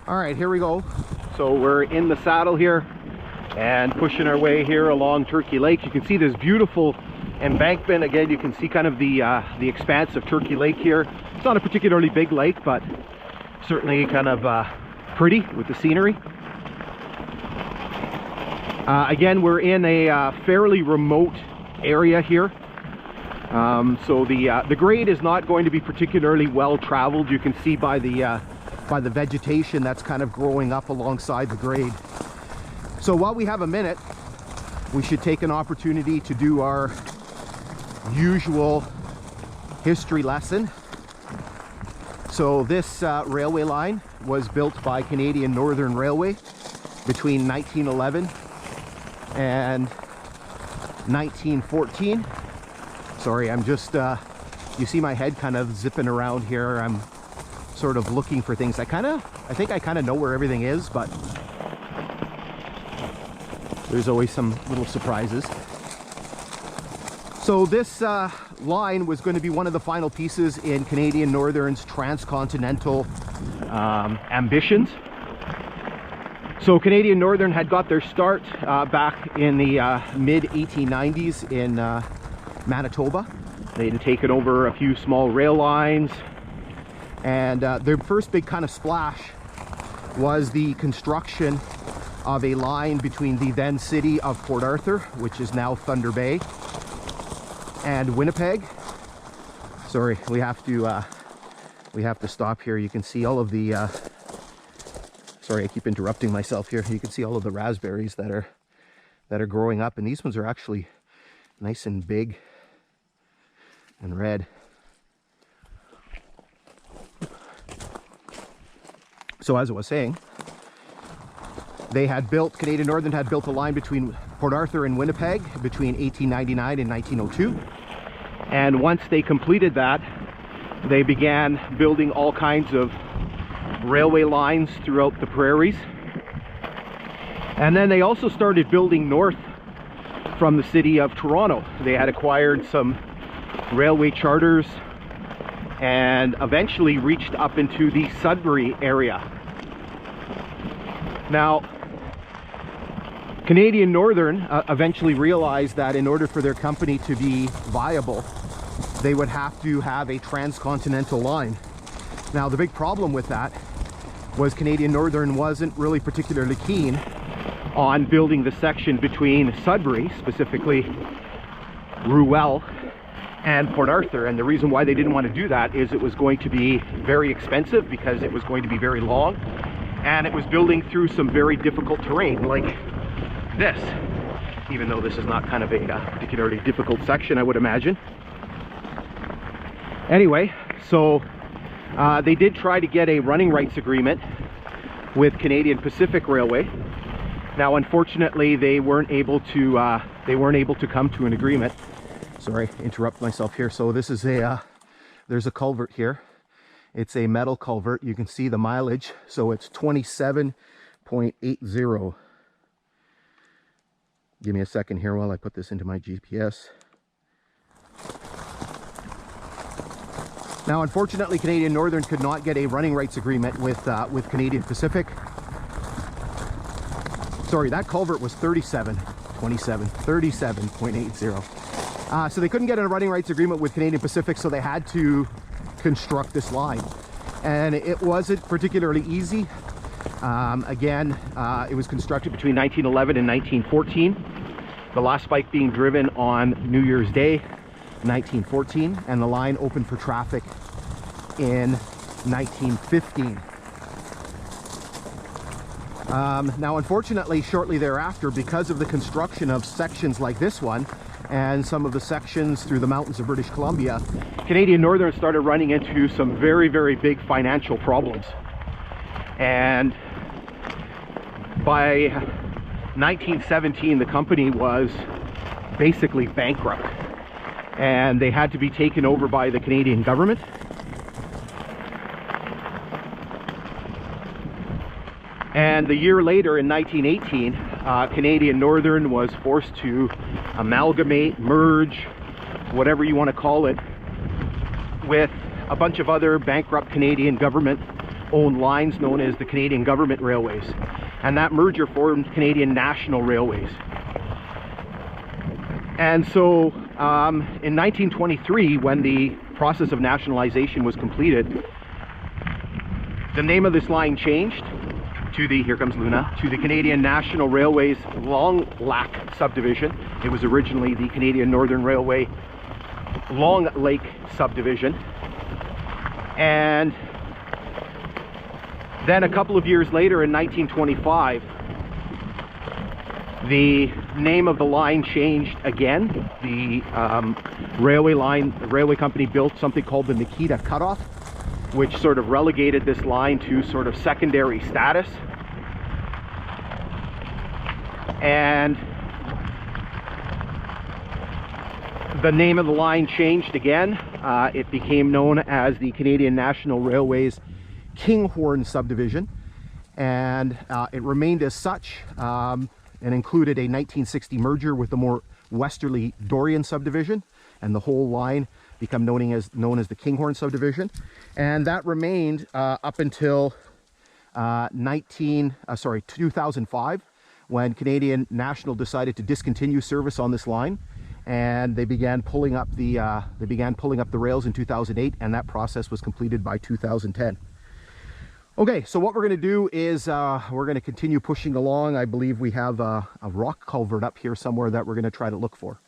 All right, here we go. So we're in the saddle here and pushing our way here along Turkey Lake. You can see this beautiful embankment. Again, you can see kind of the expanse of Turkey Lake here. It's not a particularly big lake, but certainly kind of pretty with the scenery. Again, we're in a fairly remote area here. So the grade is not going to be particularly well traveled. You can see by the vegetation that's kind of growing up alongside the grade. So while we have a minute, we should take an opportunity to do our usual history lesson. So this railway line was built by Canadian Northern Railway between 1911 and 1914. Sorry, I'm just, you see my head kind of zipping around here. I'm sort of looking for things. I think I kind of know where everything is, but there's always some little surprises. So this line was going to be one of the final pieces in Canadian Northern's transcontinental ambitions. So Canadian Northern had got their start back in the mid-1890s in Manitoba. They had taken over a few small rail lines, and their first big kind of splash was the construction of a line between the then city of Port Arthur, which is now Thunder Bay, and Winnipeg. Sorry, we have to stop here. You can see all of the sorry, I keep interrupting myself here. You can see all of the raspberries that are growing up, and these ones are actually nice and big and red. So as I was saying, Canadian Northern had built a line between Port Arthur and Winnipeg between 1899 and 1902. And once they completed that, they began building all kinds of railway lines throughout the prairies. And then they also started building north from the city of Toronto. They had acquired some railway charters and eventually reached up into the Sudbury area. Now, Canadian Northern eventually realized that in order for their company to be viable, they would have to have a transcontinental line. Now, the big problem with that was Canadian Northern wasn't really particularly keen on building the section between Sudbury, specifically Ruel, and Port Arthur. And the reason why they didn't want to do that is it was going to be very expensive because it was going to be very long, and it was building through some very difficult terrain like this, even though this is not kind of a particularly difficult section, I would imagine. Anyway, so they did try to get a running rights agreement with Canadian Pacific Railway. Now, unfortunately, they weren't able to come to an agreement. Sorry, interrupt myself here. So this is there's a culvert here. It's a metal culvert. You can see the mileage. So it's 27.80. Give me a second here while I put this into my GPS. Now, unfortunately, Canadian Northern could not get a running rights agreement with Canadian Pacific. Sorry, that culvert was 37.80. So they couldn't get a running rights agreement with Canadian Pacific, so they had to construct this line. And it wasn't particularly easy. Again, it was constructed between 1911 and 1914. The last spike being driven on New Year's Day, 1914, and the line opened for traffic in 1915. Now, unfortunately, shortly thereafter, because of the construction of sections like this one and some of the sections through the mountains of British Columbia, Canadian Northern started running into some very, very big financial problems. And by 1917, the company was basically bankrupt, and they had to be taken over by the Canadian government. And the year later, in 1918, Canadian Northern was forced to amalgamate, merge, whatever you want to call it, with a bunch of other bankrupt Canadian government owned lines known as the Canadian Government Railways, and that merger formed Canadian National Railways. And so in 1923, when the process of nationalization was completed, the name of this line changed to the, here comes Luna, to the Canadian National Railways Long Lac Subdivision. It was originally the Canadian Northern Railway Long Lake Subdivision. And then a couple of years later, in 1925, the name of the line changed again. The railway company built something called the Nikita Cutoff, which sort of relegated this line to sort of secondary status. And the name of the line changed again. It became known as the Canadian National Railways Kinghorn Subdivision, and it remained as such, and included a 1960 merger with the more westerly Dorian Subdivision, and the whole line became known as the Kinghorn Subdivision. And that remained up until 2005, when Canadian National decided to discontinue service on this line, and they began pulling up the rails in 2008, and that process was completed by 2010. Okay, so what we're going to do is we're going to continue pushing along. I believe we have a rock culvert up here somewhere that we're going to try to look for.